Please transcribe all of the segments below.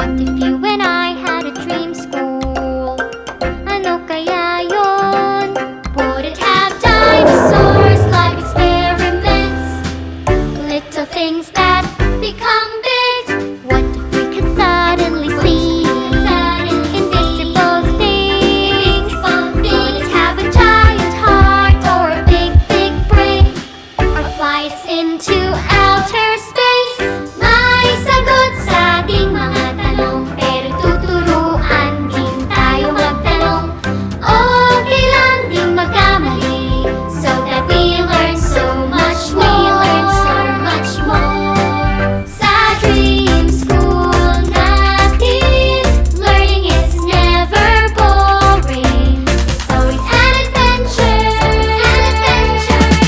What if you and I had a dream school? Ano kaya yon? Would it have dinosaurs like experiments? Little things that become big. What if we could suddenly see invisible things? Would it have a giant heart or a big, big brain? Or fly us into outer space? May sagot sa ating mga tanong, pero tuturuan din tayo magtanong. Okay lang din magkamali, so that we learn so much more. Sa dream school natin, learning is never boring. It's always an adventure.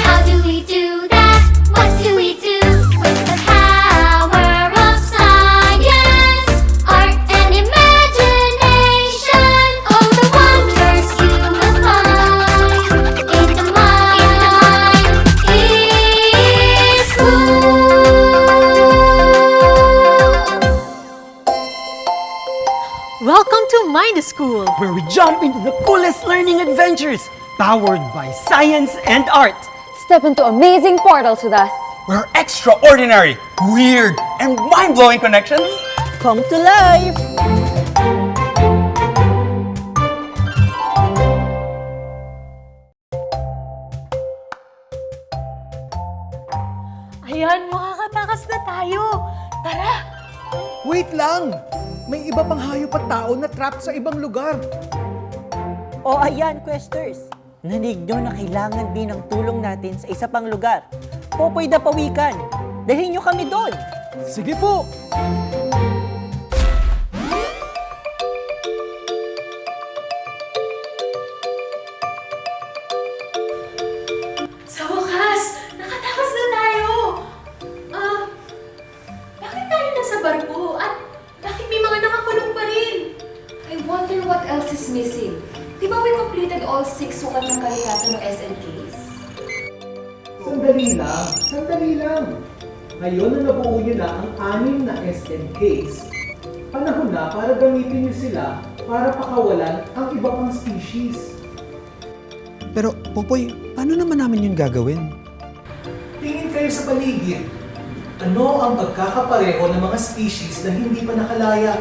How do we do that? What do we do with the power of science, art and imagination? Oh, the wonders you will find in the mind is school. Welcome to Mind School! where we jump into the coolest learning adventures powered by science and art. Step into amazing portals with us. Where extraordinary, weird, and mind-blowing connections Come to life! Ayan, makakatakas na tayo! Tara! Wait lang! May iba pang hayop at tao na trapped sa ibang lugar. O ayan, Questers! Nanig nyo na kailangan din ng tulong natin sa isa pang lugar. Popoy da Pawikan! Dalhin nyo kami doon! Sige po! Sa wakas! Nakatakas na tayo! Bakit tayo nasa barko? At bakit may mga nakakulong pa rin? I wonder what else is missing. Di ba we completed all 6 sukat ng kalikasan ng SNKs? Sandali lang. Ngayon na nabuo nyo na ang 6 na SNKs, panahon na para gamitin nyo sila para pakawalan ang iba pang species. Pero, Popoy, paano naman namin yun gagawin? Tingin kayo sa paligid. Ano ang pagkakapareho ng mga species na hindi pa nakalaya?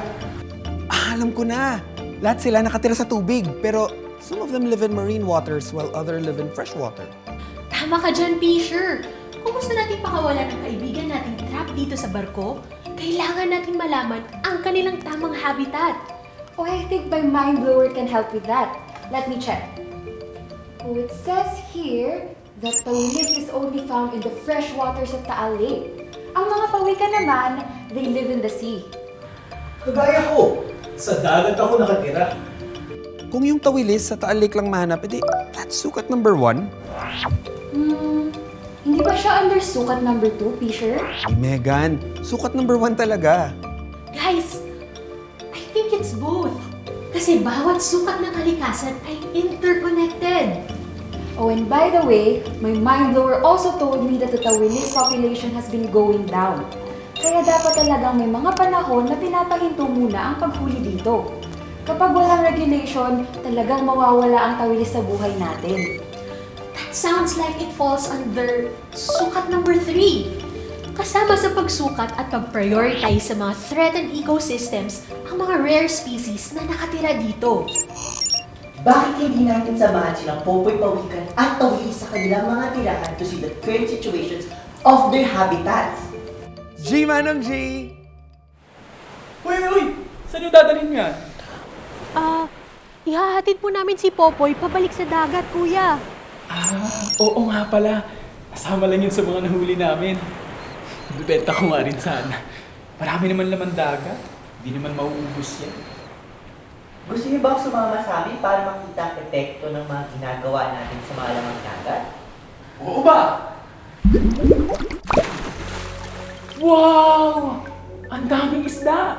Alam ko na! Lahat sila nakatira sa tubig, pero some of them live in marine waters while other live in fresh water. Tama ka dyan, Fisher! Kung gusto natin pakawalan ang kaibigan nating trap dito sa barko, kailangan natin malaman ang kanilang tamang habitat. Oh, I think my mind blower can help with that. Let me check. Oh, it says here that Tawilis is only found in the fresh waters of Taal Lake. Ang mga pawikan naman, they live in the sea. Kagaya ko, sa dagat ako nakatira. Kung yung tawilis sa Taal Lake lang mahanap, edi that's sukat number 1. Hindi ba siya under sukat number 2, Fisher? Hey, Megan, sukat number 1 talaga. Guys, I think it's both. Kasi bawat sukat ng kalikasan ay interconnected. Oh, and by the way, my mind blower also told me that the Tawilis population has been going down. Kaya dapat talagang may mga panahon na pinapahinto muna ang paghuli dito. Kapag walang regulation, talagang mawawala ang tawilis sa buhay natin. That sounds like it falls under sukat number 3. Kasama sa pagsukat at pag-prioritize sa mga threatened ecosystems ang mga rare species na nakatira dito. Bakit hindi natin samahan silang Popoy Pawikan at Tawilis sa kanilang mga tirahan to see the current situations of their habitats? G, Manong G! Uy! Saan yung dadalhin yan? Ihahatid po namin si Popoy pabalik sa dagat, kuya. Oo nga pala. Kasama lang yun sa mga nahuli namin. Bibenta ko nga rin sana. Marami naman laman dagat. Hindi naman mauubos yan. Gusto niyo bang sumama sa amin para makita ang epekto ng mga ginagawa natin sa mga lamang dagat? Oo ba? Wow! Ang daming isda!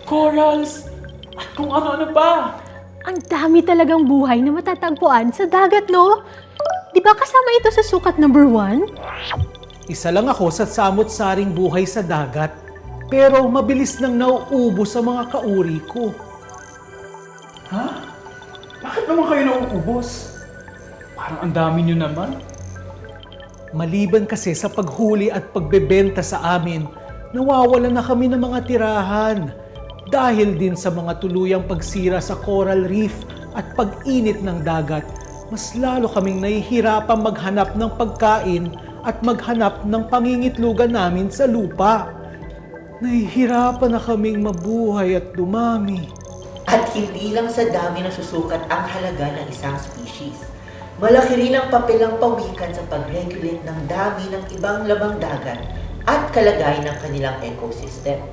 Corals! At kung ano-ano pa! Ang dami talagang buhay na matatagpuan sa dagat, no? Di ba kasama ito sa sukat number 1? Isa lang ako sa samot-saring buhay sa dagat. Pero mabilis nang nauubos sa mga kauri ko. Ha? Bakit naman kayo nauubos? Parang ang dami nyo naman. Maliban kasi sa paghuli at pagbebenta sa amin, nawawalan na kami ng mga tirahan. Dahil din sa mga tuluyang pagsira sa coral reef at pag-init ng dagat, mas lalo kaming nahihirapang maghanap ng pagkain at maghanap ng pangingitlugan namin sa lupa. Nahihirapan na kaming mabuhay at dumami. At hindi lang sa dami nasusukat ang halaga ng isang species. Malaki rin ang papel ng pawikan sa pag-regulate ng dami ng ibang labang dagat at kalagayan ng kanilang ecosystem.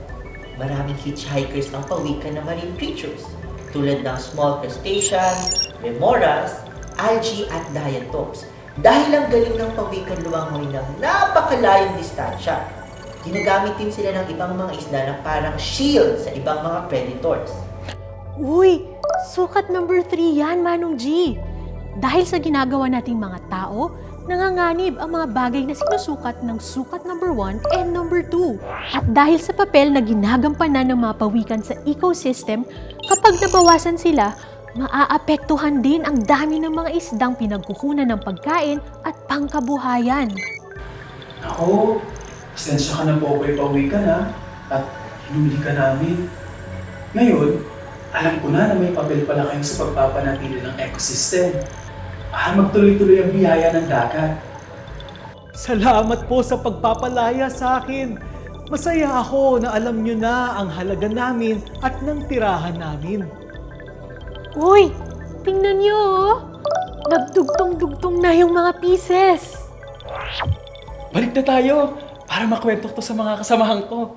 Maraming hitchhikers ang pawikan ng marine creatures tulad ng small crustaceans, remoras, algae at diatoms. Dahil ang galing ng pawikan lumangoy ng napakalayong distansya, ginagamit din sila ng ibang mga isda na parang shield sa ibang mga predators. Uy, sukat number 3 yan, Manong G. Dahil sa ginagawa nating mga tao, nanganganib ang mga bagay na sinusukat ng sukat number 1 and number 2. At dahil sa papel na ginagampanan ng mga pawikan sa ecosystem, kapag nabawasan sila, maaapektuhan din ang dami ng mga isdang pinagkukunan ng pagkain at pangkabuhayan. Ako, pasensya ka na po kay pawikan ha, at hinuli ka namin. Ngayon, alam ko na may papel pala kayo sa pagpapanatili ng ecosystem para magtuloy-tuloy ang biyaya ng dagat. Salamat po sa pagpapalaya sa akin. Masaya ako na alam nyo na ang halaga namin at ng tirahan namin. Uy, tingnan nyo oh. Nagdugtong-dugtong na yung mga pieces. Balik na tayo para makwento ko to sa mga kasamahan ko.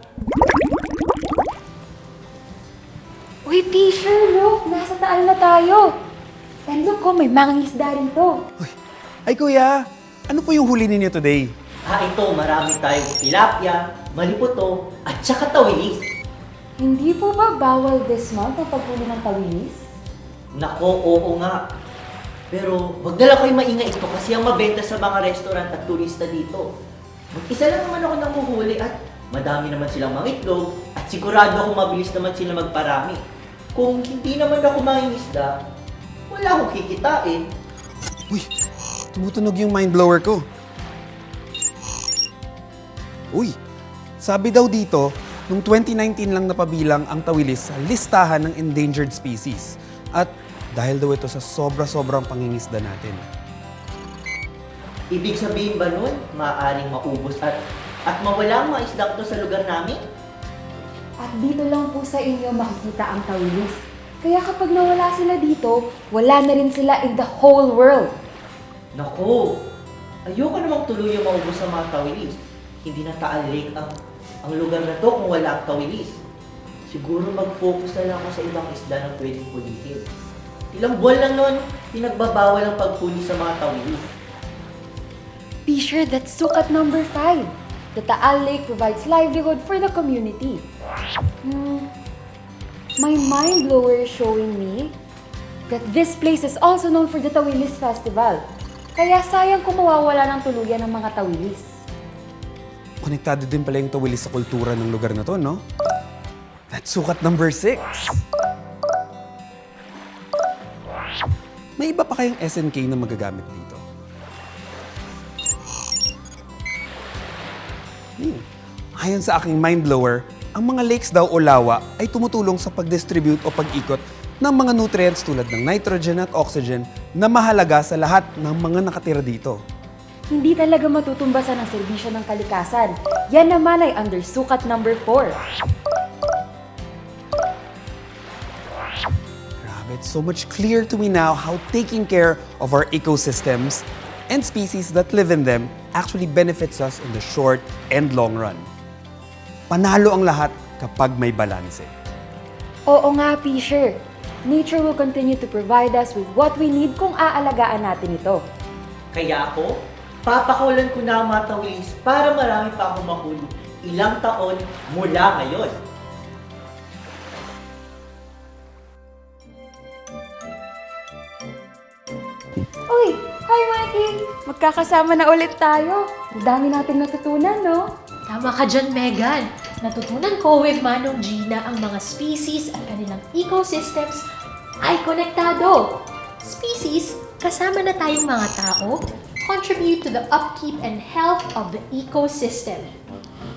Uy, Fisher, look! Nasa taal na tayo! And look, may mga isda rin to. Ay kuya, ano po yung huli ninyo today? Ito, marami tayong tilapia, maliputo, at saka tawilis. Hindi po ba bawal this month ang paghuli ng tawilis? Nako, oo nga. Pero wag na lang kayo maingay ito kasi ang mabenta sa mga restaurant at turista dito. Mag-isa lang naman ako nanguhuli at madami naman silang mga itlog at sigurado akong mabilis naman sila magparami. Kung hindi naman ako mangingisda, wala akong kikitain. Uy, tumutunog yung mind blower ko. Uy, sabi daw dito, noong 2019 lang napabilang ang tawilis sa listahan ng endangered species. At dahil daw ito sa sobra-sobrang pangingisda natin. Ibig sabihin ba nun, maaaring maubos at mawala ang mga isda to sa lugar namin? At dito lang po sa inyo makikita ang tawilis. Kaya kapag nawala sila dito, wala na rin sila in the whole world. Naku, ayoko namang tuluyang maubos sa mga tawilis. Hindi na Taal Lake ang lugar na to kung wala ang tawilis. Siguro mag-focus na lang ako sa ibang isda na pwedeng pulihin. Ilang buwan lang noon, pinagbabawal ang paghuli sa mga tawilis. Fisher, that's sukat number 5. The Taal Lake provides livelihood for the community. My mind blower is showing me that this place is also known for the Tawilis Festival. Kaya sayang kung mawawala ng tuluyan ng mga tawilis. Konektado din pala yung tawilis sa kultura ng lugar na to, no? That's sukat number 6. May iba pa kayong SNK na magagamit dito? Ayon sa aking mind blower, ang mga lakes daw o lawa ay tumutulong sa pag-distribute o pag-ikot ng mga nutrients tulad ng nitrogen at oxygen na mahalaga sa lahat ng mga nakatira dito. Hindi talaga matutumbasan ang serbisyo ng kalikasan. Yan naman ay under sukat number 4. Grabe, it's so much clear to me now how taking care of our ecosystems and species that live in them actually benefits us in the short and long run. Panalo ang lahat kapag may balanse. Oo nga, Fisher. Nature will continue to provide us with what we need kung aalagaan natin ito. Kaya ako, papakawalan ko na ang mga tawilis para marami pa akong mahuli ilang taon mula ngayon. Uy! Hi, Mikey! Magkakasama na ulit tayo. Ang dami nating natutunan, no? Tama ka dyan, Megan. Natutunan ko with Manong G na ang mga species at kanilang ecosystems ay konektado. Species, kasama na tayong mga tao, contribute to the upkeep and health of the ecosystem.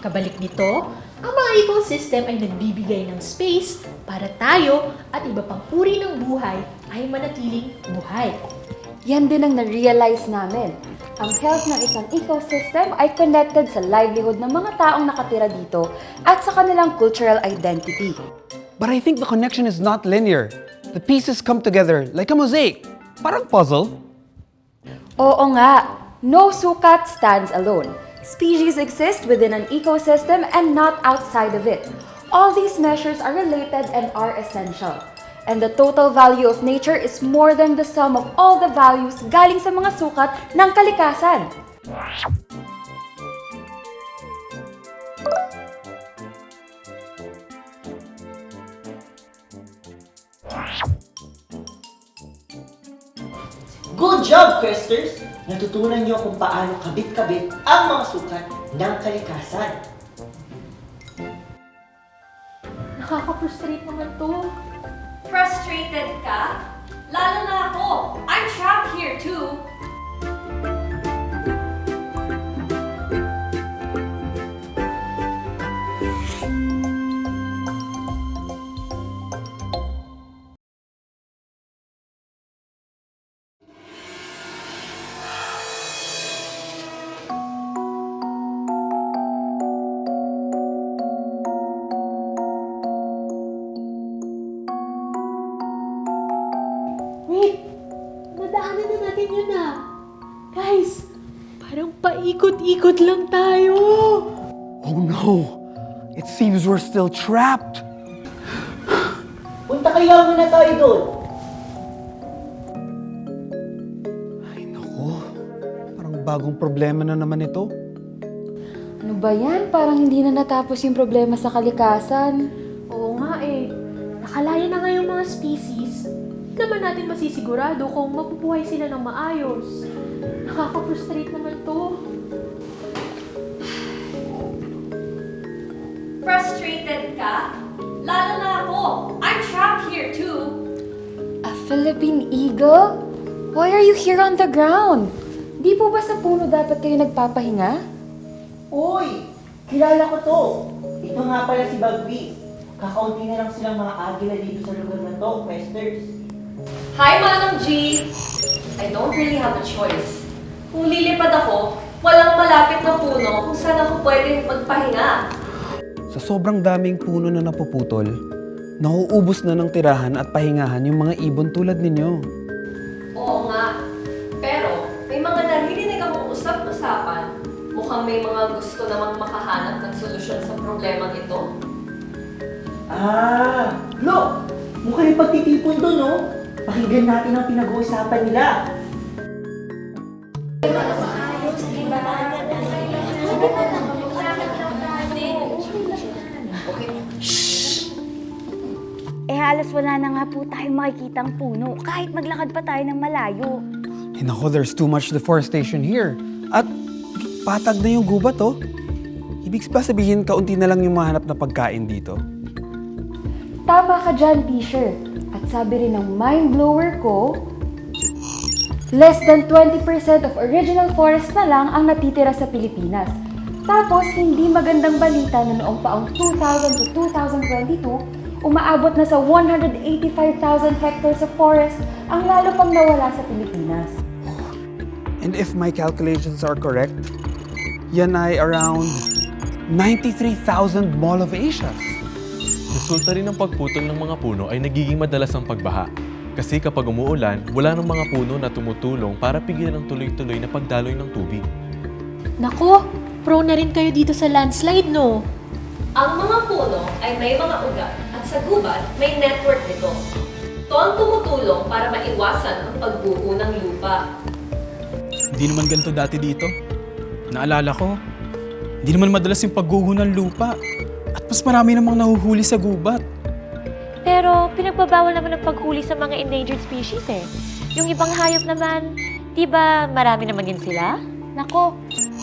Kabalik nito, ang mga ecosystem ay nagbibigay ng space para tayo at iba pang uri ng buhay ay manatiling buhay. Yan din ang na-realize namin. Ang health ng isang ecosystem ay connected sa livelihood ng mga taong nakatira dito at sa kanilang cultural identity. But I think the connection is not linear. The pieces come together like a mosaic. Parang puzzle. Oo nga, no sukat stands alone. Species exist within an ecosystem and not outside of it. All these measures are related and are essential. And the total value of nature is more than the sum of all the values galing sa mga sukat ng kalikasan. Good job, Questers! Natutunan niyo kung paano kabit-kabit ang mga sukat ng kalikasan. Nakaka-frustrate naman to. Frustrated ka? Lalo na ako. I'm trapped here too. Wait! Nadaanan na natin yun ah. Guys, parang paikot-ikot lang tayo. Oh no! It seems we're still trapped. Punta kaya muna tayo doon. Ay naku, parang bagong problema na naman ito. Ano ba yan? Parang hindi na natapos yung problema sa kalikasan. Oo nga eh. Nakalaya na nga yung mga species. Hindi naman natin masisigurado kung mabubuhay sila ng maayos. Nakaka-frustrate naman to. Frustrated ka? Lalo na ako. I'm trapped here too. A Philippine eagle? Why are you here on the ground? Di po ba sa puno dapat kayo nagpapahinga? Uy! Kilala ko to! Ito nga pala si Bagwis. Kakaunti na lang silang mga agila dito sa lugar na to, Questers. Hi, Manong G! I don't really have a choice. Kung lilipad ako, walang malapit na puno kung saan ako pwede magpahinga. Sa sobrang daming puno na napuputol, nauubos na ng tirahan at pahingahan yung mga ibon tulad ninyo. Oo nga. Pero, may mga naririnig akong usap-usapan. Mukhang may mga gusto namang makahanap ng solusyon sa problemang ito. Ah! Look! Mukhang yung pagtitipon doon, no? Pakinggan natin ang pinag-uusapan nila. Halos wala na nga po tayong makikitang puno kahit maglakad pa tayo ng malayo. Eh nako, there's too much deforestation here. At patag na yung gubat, oh. Ibig ba sabihin kaunti na lang yung mahanap na pagkain dito? Tama ka dyan, Fisher. At sabi rin ng mind blower ko, less than 20% of original forest na lang ang natitira sa Pilipinas. Tapos, hindi magandang balita na noong taong 2000 to 2022, umaabot na sa 185,000 hectares of forest ang lalo pang nawala sa Pilipinas. And if my calculations are correct, yan ay around 93,000 Mall of Asias. Resulta rin ng pagputol ng mga puno ay nagiging madalas ang pagbaha. Kasi kapag umuulan, wala ng mga puno na tumutulong para pigilan ang tuloy-tuloy na pagdaloy ng tubig. Nako, prone na rin kayo dito sa landslide, no? Ang mga puno ay may mga ugat at sa gubat may network nito. Ito ang tumutulong para maiwasan ang pagbuo ng lupa. Hindi naman ganito dati dito. Naalala ko, hindi naman madalas yung pagguho ng lupa. At mas marami namang nahuhuli sa gubat. Pero pinagbabawal naman ang paghuli sa mga endangered species eh. Yung ibang hayop naman, di ba marami naman din sila? Nako,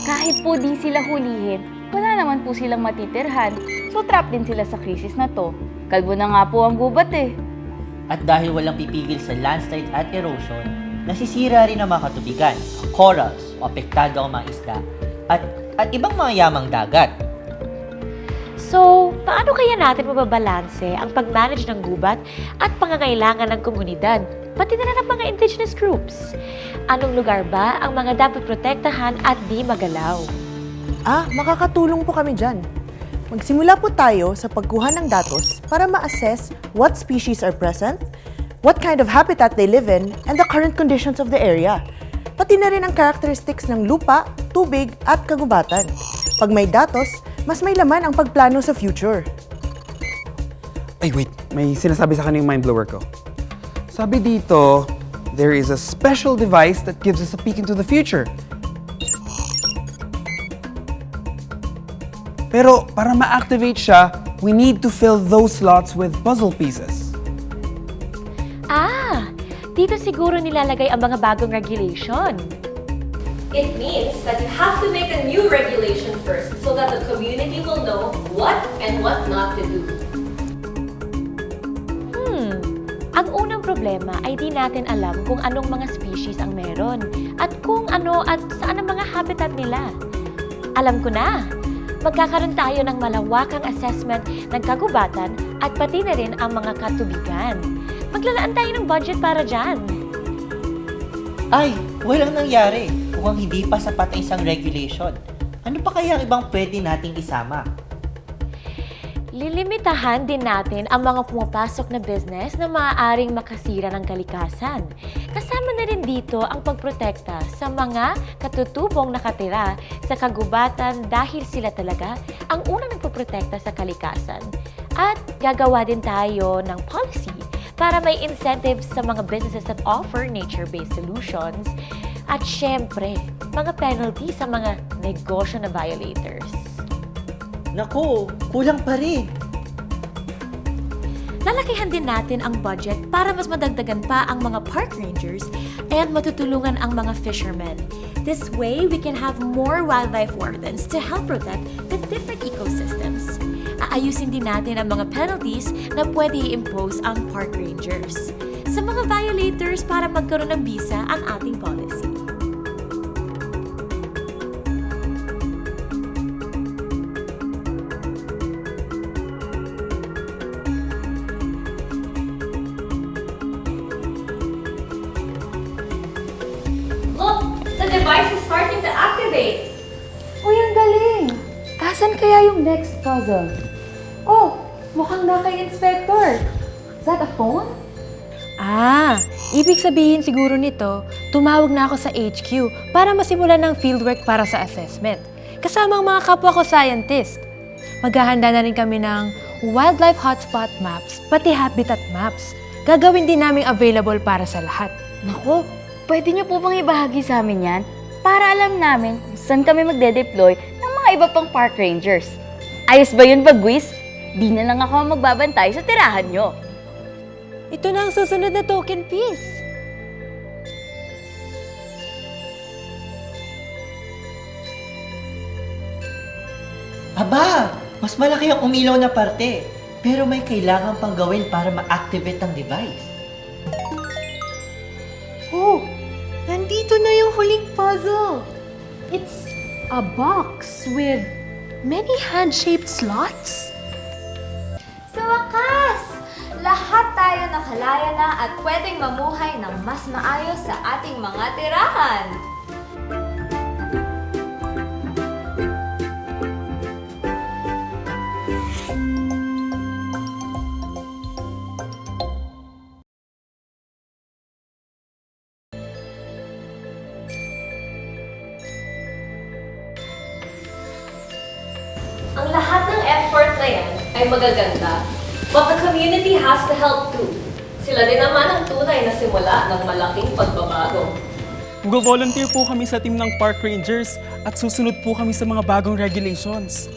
kahit po di sila hulihin, wala naman po silang matitirhan. So trap din sila sa krisis na to. Kalbo na nga po ang gubat eh. At dahil walang pipigil sa landslide at erosion, nasisira rin ang mga katubigan, corals, o apektado ang mga isda, at ibang mga yamang dagat. So, paano kaya natin mababalanse ang pag-manage ng gubat at pangangailangan ng komunidad, pati na rin ng mga indigenous groups? Anong lugar ba ang mga dapat protektahan at di magalaw? Makakatulong po kami dyan. Magsimula po tayo sa pagkuha ng datos para ma-assess what species are present, what kind of habitat they live in, and the current conditions of the area. Pati na rin ang characteristics ng lupa, tubig, at kagubatan. Pag may datos, mas may laman ang pagplano sa future. Ay, wait. May sinasabi sa kaning mind blower ko. Sabi dito, there is a special device that gives us a peek into the future. Pero para ma-activate siya, we need to fill those slots with puzzle pieces. Dito siguro nilalagay ang mga bagong regulation. It means that you have to make a new regulation first so that the community will know what and what not to do. Ang unang problema ay di natin alam kung anong mga species ang meron at kung ano at saan ang mga habitat nila. Alam ko na! Magkakaroon tayo ng malawakang assessment ng kagubatan at pati na rin ang mga katubigan. Maglalaan tayo ng budget para dyan. Ay, walang nangyari kung hindi pa sapat ang isang regulation. Ano pa kaya ang ibang pwede nating isama? Lilimitahan din natin ang mga pumapasok na business na maaaring makasira ng kalikasan. Kasama na rin dito ang pagprotekta sa mga katutubong nakatira sa kagubatan dahil sila talaga ang unang nagpoprotekta sa kalikasan. At gagawa din tayo ng policy para may incentives sa mga businesses that offer nature-based solutions at syempre, mga penalty sa mga negosyo na violators. Naku, kulang pa rin. Lalakihan din natin ang budget para mas madagdagan pa ang mga park rangers and matutulungan ang mga fishermen. This way, we can have more wildlife wardens to help protect the different ecosystems. Aayusin din natin ang mga penalties na pwede i-impose ang park rangers sa mga violators para magkaroon ng bisa ang ating policy. The device is starting to activate. Uy, ang galing! Asan kaya yung next puzzle? Oh, mukhang na kay Inspector. Is that a phone? Ibig sabihin siguro nito, tumawag na ako sa HQ para masimulan ng fieldwork para sa assessment. Kasama ang mga kapwa ko scientist. Maghahanda na rin kami ng wildlife hotspot maps, pati habitat maps. Gagawin din namin available para sa lahat. Nako, pwede niyo po bang ibahagi sa amin yan? Para alam namin kung saan kami magde-deploy ng mga iba pang park rangers. Ayos ba yun, Bagwis? Di na lang ako magbabantay sa tirahan nyo. Ito na ang susunod na token piece. Aba, mas malaki ang umilaw na parte. Pero may kailangan pang gawin para ma-activate ang device. Oh, nandito na yung huling puzzle. It's a box with many hand-shaped slots. Sa wakas! Lahat tayo nakalaya na at pwedeng mamuhay ng mas maayos sa ating mga tirahan. Ang lahat ng effort na yan ay magaganda. But the community has to help too. Sila din naman ang tunay na simula ng malaking pagbabago. Mag-volunteer po kami sa team ng Park Rangers at susunod po kami sa mga bagong regulations.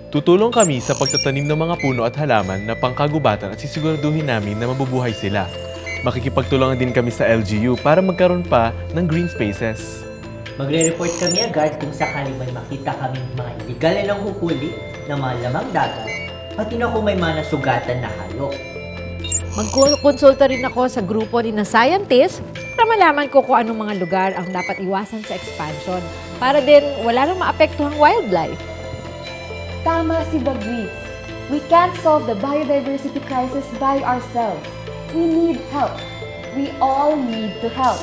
Tutulong kami sa pagtatanim ng mga puno at halaman na pangkagubatan at sisiguraduhin namin na mabubuhay sila. Makikipagtulungan din kami sa LGU para magkaroon pa ng green spaces. Magre-report kami agad kung sakali may makita kaming mga illegal na nanghuhuli ng mga lamang dagat, pati na kung may mga nasugatan na hayop. Magkukonsulta rin ako sa grupo ni na scientist para malaman ko kung anong mga lugar ang dapat iwasan sa expansion para din wala nang maapektuhang wildlife. Tama si Bagwis. We can't solve the biodiversity crisis by ourselves. We need help. We all need to help.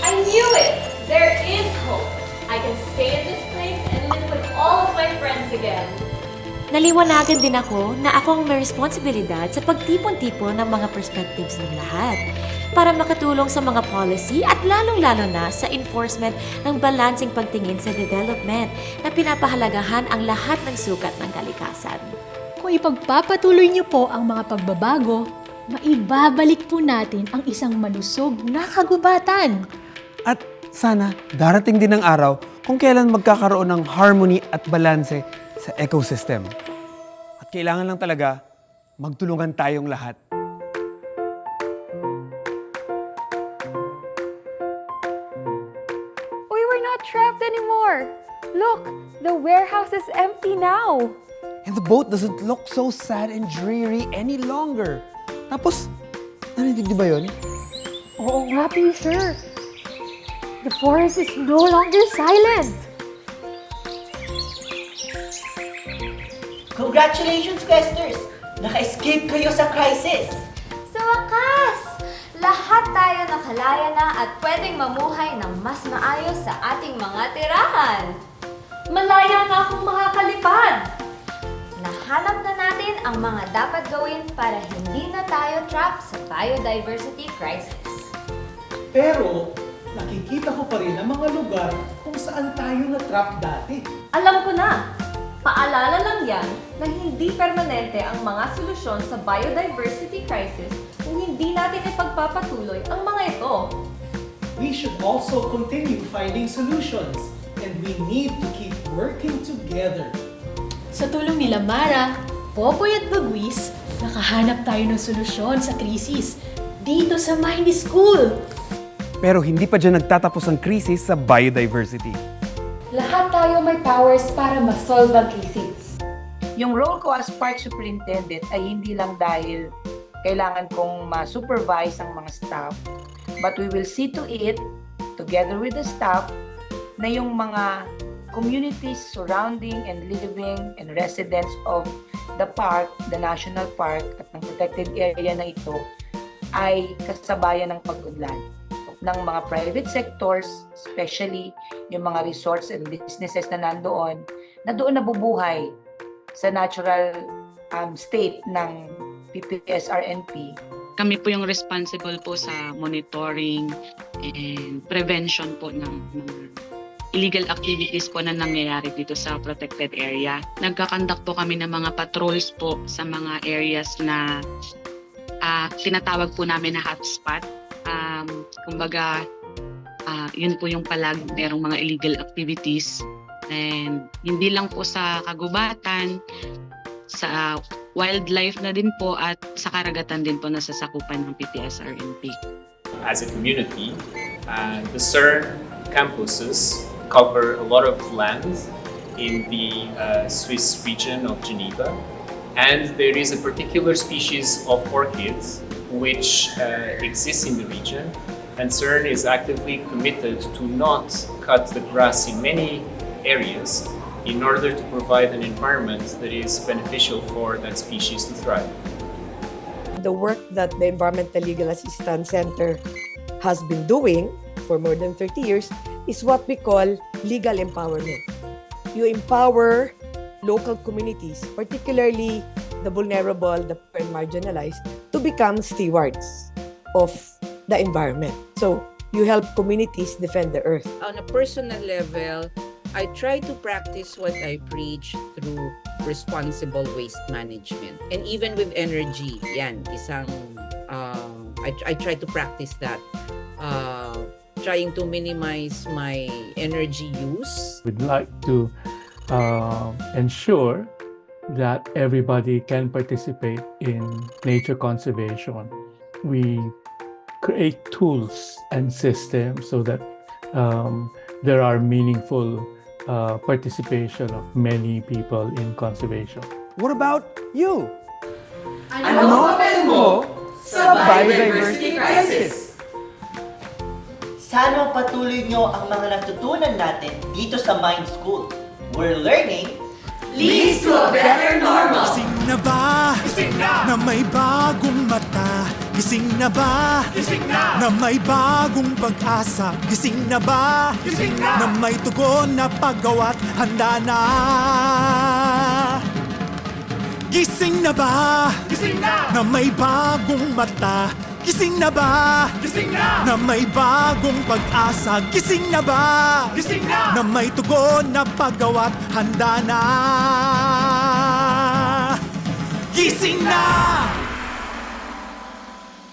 I knew it! There is hope. I can stay in this place and live with all of my friends again. Naliwanagan din ako na ako ang may responsibilidad sa pagtipon-tipon ng mga perspectives ng lahat para makatulong sa mga policy at lalong-lalo na sa enforcement ng balansing pagtingin sa development na pinapahalagahan ang lahat ng sukat ng kalikasan. Kung ipagpapatuloy niyo po ang mga pagbabago, maibabalik po natin ang isang malusog na kagubatan. At sana darating din ang araw kung kailan magkakaroon ng harmony at balanse sa ecosystem. At kailangan lang talaga magtulungan tayong lahat. Uy, we're not trapped anymore. Look, the warehouse is empty now. And the boat doesn't look so sad and dreary any longer. Tapos, narinig di ba yun? Oo nga, Peter. The forest is no longer silent. Congratulations, Questers! Naka-escape kayo sa crisis! Sa wakas! Lahat tayo nakalaya na at pwedeng mamuhay ng mas maayos sa ating mga tirahan. Malaya na akong makakalipad! Nahanap na natin ang mga dapat gawin para hindi na tayo trap sa biodiversity crisis. Pero, nakikita ko pa rin ang mga lugar kung saan tayo na-trap dati. Alam ko na! Paalala lang yan na hindi permanente ang mga solusyon sa biodiversity crisis kung hindi natin ipagpapatuloy ang mga ito. We should also continue finding solutions and we need to keep working together. Sa tulong nila Mara, Popoy at Bagwis, nakahanap tayo ng solusyon sa krisis dito sa Mindy School. Pero hindi pa dyan nagtatapos ang krisis sa biodiversity. Lahat tayo may powers para ma-solve ang krisis. Yung role ko as park superintendent ay hindi lang dahil kailangan kong ma-supervise ang mga staff, but we will see to it, together with the staff, na yung mga communities surrounding and living and residents of the park, the national park at ng protected area na ito ay kasabayan ng pag-unlad ng mga private sectors, especially yung mga resorts and businesses na nandoon, na doon nabubuhay sa natural state ng PPSRNP. Kami po yung responsible po sa monitoring and prevention po ng illegal activities po na nangyayari dito sa protected area. Nagkakandak po kami ng mga patrols po sa mga areas na tinatawag po namin na hotspot. Kumbaga, yun po yung palag merong mga illegal activities. And hindi lang po sa kagubatan, sa wildlife na din po at sa karagatan din po na sasakupan ng PPSRNP. As a community, the CERN campuses cover a lot of land in the Swiss region of Geneva. And there is a particular species of orchids which exists in the region. And CERN is actively committed to not cut the grass in many areas in order to provide an environment that is beneficial for that species to thrive. The work that the Environmental Legal Assistance Center has been doing for more than 30 years is what we call legal empowerment. You empower local communities, particularly the vulnerable, the poor and marginalized, to become stewards of the environment. So you help communities defend the earth. On a personal level, I try to practice what I preach through responsible waste management. And even with energy, yan, isang, I try to practice that. Trying to minimize my energy use. We'd like to ensure that everybody can participate in nature conservation. We create tools and systems so that there are meaningful participation of many people in conservation. What about you? Ano papel mo sa biodiversity crisis? Sana patuloy nyo ang mga natutunan natin dito sa Mind School. We're learning leads to a better normal. Gising na ba? Gising na! Na may bagong mata. Gising na ba? Gising na! Na may bagong pag-asa. Gising na ba? Gising na! Na may tugon na paggawa't handa na. Gising na ba? Gising na! Na may bagong mata. Gising na ba? Gising na! Na may bagong pag-asa. Gising na ba? Gising na! Na may tugon na paggawa't handa na. Gising na!